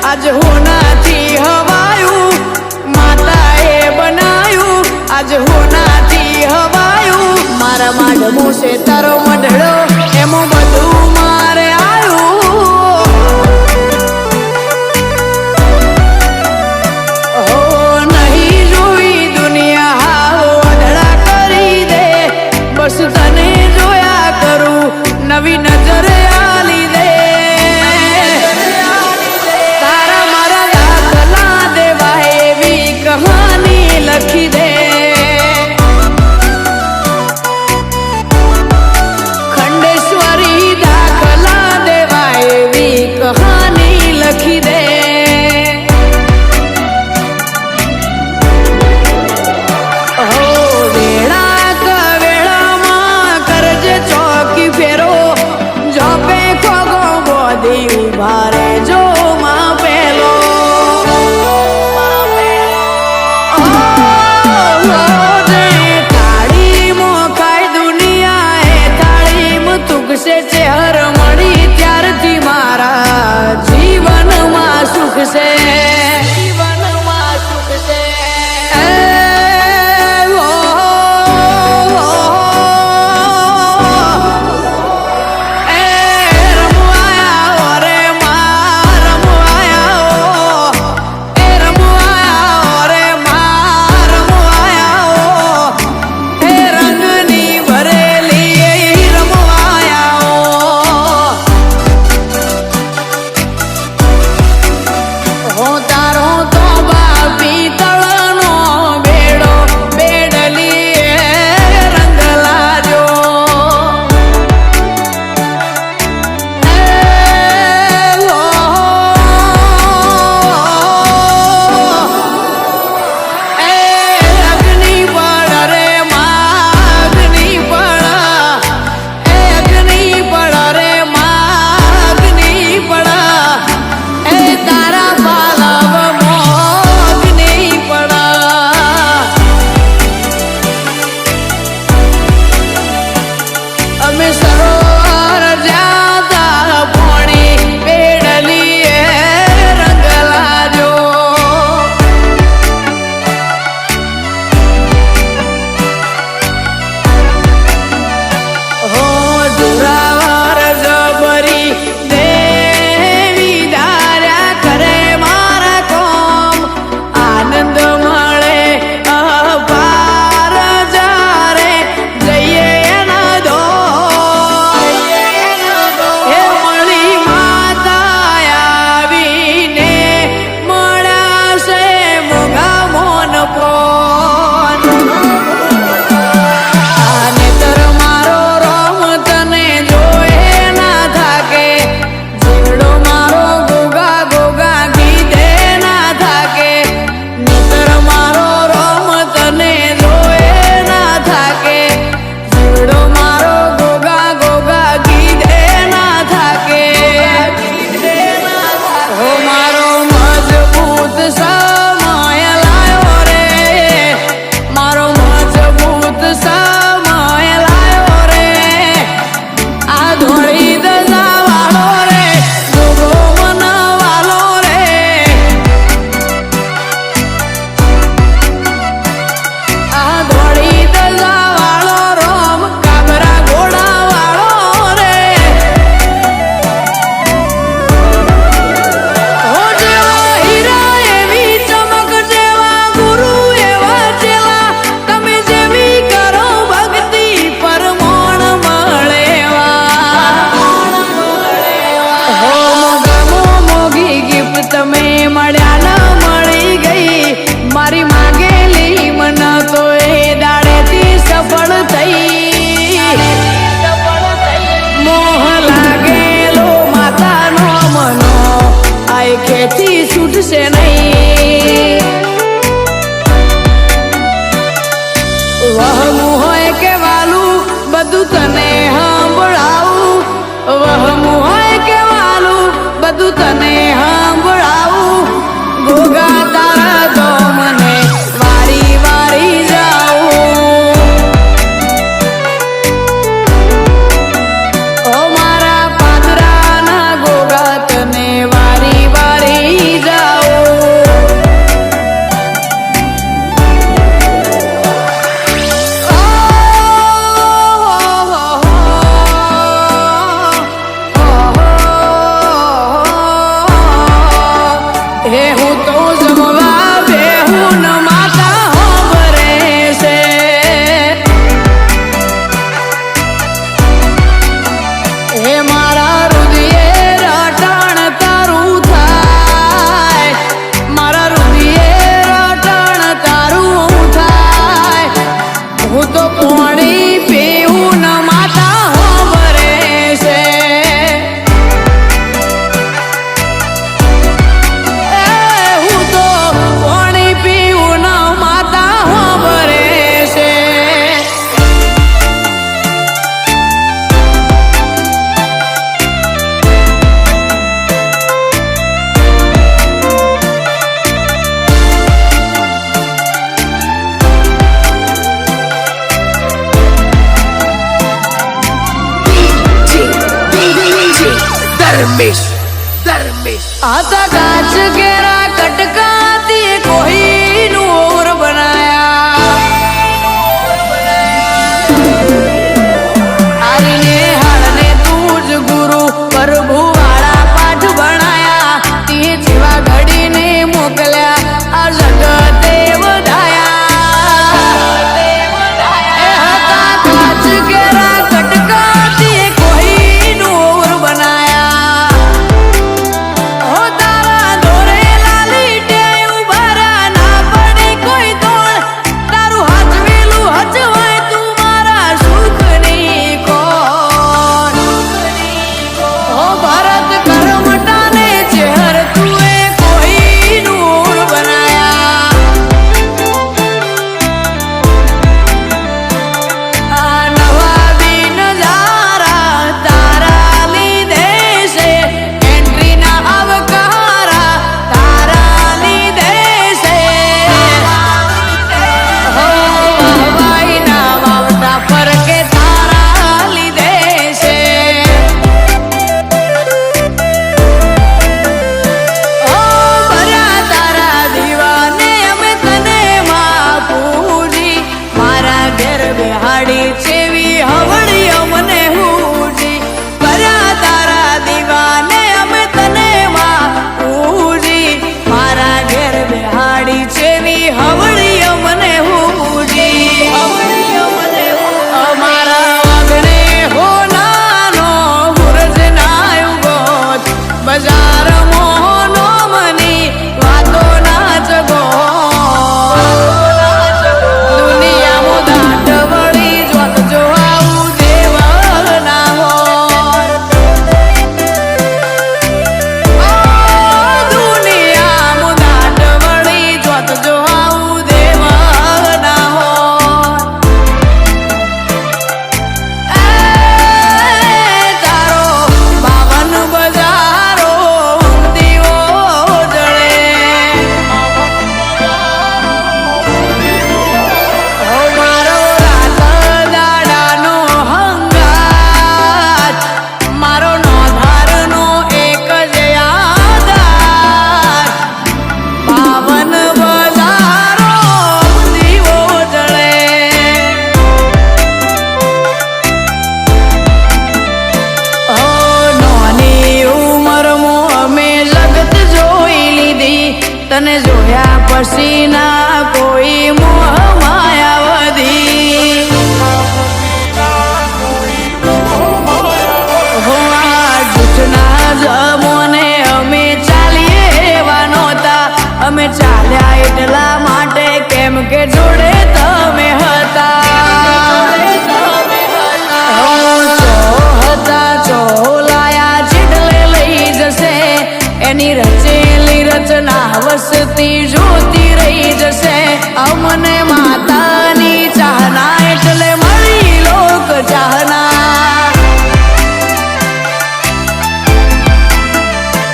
आज होनाथी हवाયું माताए बनाયું आज होनाथी हवाયું मारा माडमो से तारो मडड़ो एमो बधु मारे आयु हो नहीं जोई दुनिया हाओ अधड़ा करी दे बस तने जोया करूं नवी नजर आली दे तारा मारा दाखला देवा एवी कहानी लखी दे खंडेश्वरी दाखला देवा एवी कहानी लखी दे हो वेड़ा कवेड़ा मां करजे चौकी फेरो जोपे खोगो बोधी उभारे जो मां पेलो थाड़ी मोखाय दुनिया ए थाड़ी में तुक से चेहर मड़ी त्यार थी मारा जीवन मा सुख से जीवन मा सुख से छूटसे नहीं वहमु होय के वालू बधु तने सांभळावू वहमु होय के वालू बधु तने सांभळावू गोगा तारा दो मने वारी वारी जाऊ ओ मारा पादरा ना गोगा तने वारी वारी દરવેશ આતા કાચ કેરા કટકાતી કોઈનું ઓર બનાયા આરીને હાળને તું જ ગુરુ પ્રભુ વાળા પાઠ ભણાયા તે જેવા ઘડીને મોકલ્યા આ જગતે વધાયા એ હતા કાચ કેરા કટકાતી કોઈનું ઓર બનાયા હો તારા દોરે લાલી ટેવ ભરા ના પડે કોઈ તોડ તારું હાચવેલું હચવાય તું મારા સુખની કોણ હો ભરત કરમટાને ચહેર તુએ કોઈ નૂર બનાયા આ નવા દિન જારા તારા લીધે છે એન્ટ્રી ના આવકારા તારા લીધે છે હો હવાઈ ના વાવટા પર કે તારા લીધે છે ઓ ભર્યા તારા દીવાને અમે તને માં પૂજી મારા ઘેર બેહાડી છેવી હવળી અમને હુજી ભર્યા તારા દીવાને અમે તને માં પૂજી મારા ઘેર બેહાડી છેવી હવળી અમને હુજી અમારા વાગણે હો નાનો ગુરજ ના ઉગોત બજાર મોહનો મની વાતો ના જગો દુનિયામાં દાટ વળી જોત જો આવું દેવ ના હોય દુનિયામાં દાટ વળી જોત જો આવું દેવ ના હોય તારો બાવન બજારો દીવો જળે ઓ મારો રાત દાડાનો હંગાત મારો નોધારનો એક જ આધાર બાવન બજારો દીવો જળે ઓ નાની ઉંમરમાં અમે જગત જોઈ લીધી તને જોયા પછી ના કોઈ મોહ માયા વધી હો આ જૂઠના જમોને અમે ચાલીએ એવા નહોતા અમે ચાલ્યા એટલા માટે કેમ કે જોડે તમે હતા ચોલાયા જેટલે લઈ જશે એની રચેલી રચના વસતી જોતી રહી જશે અમને માતાની ચાહના એટલે મળી લોક ચાહના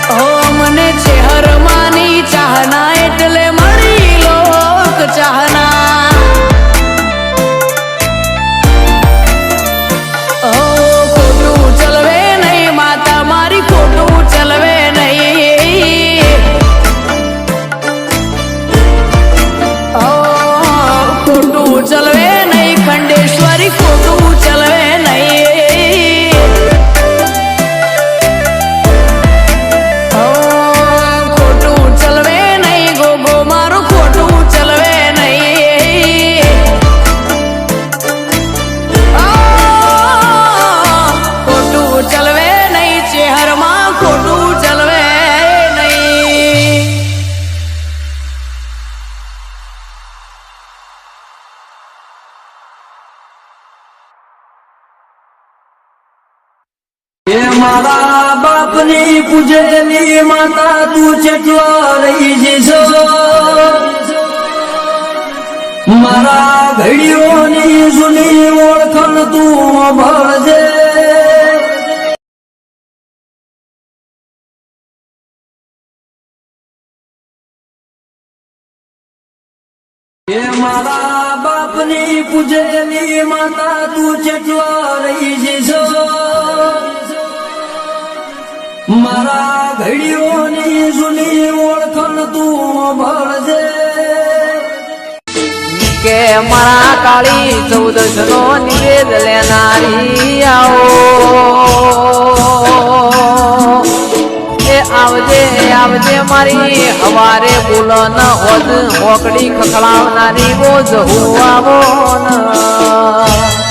હો મને ચહેરમાની ચાહના એટલે મળી લોક ચાહના ઓ ખોટું ચલવે નહીં માતા મારી ખોટું ચલવે નહીં ઓ ખોટું ચલવે નહીં ખંડેશ્વરી ખોટું ચલવે નહીં ઓ ખોટું ચલવે નહીં ગોગો મારું ખોટું ચલવે નહીં ખોટું ચલવે નહીં ચહેરમાં ખોટું ચલવે નહીં એ મારા બાપની પૂજેલી માતા તું જેટલો રહી જશો મારા ઘડીઓની જૂની ઓળખણ તું ભળજે એ મારા બાપની પૂજેલી માતા તું જેટલો રહી જશો મારા ઘડીઓની જૂની ઓળખણ તું ભળજે કે મારા કાળી 14 નો નિવેદ લેનારી આવો એ આવજે આવજે મારી હવારે બોલન હોદ હોકડી ખખડાવનારી બોજ હું આવો ન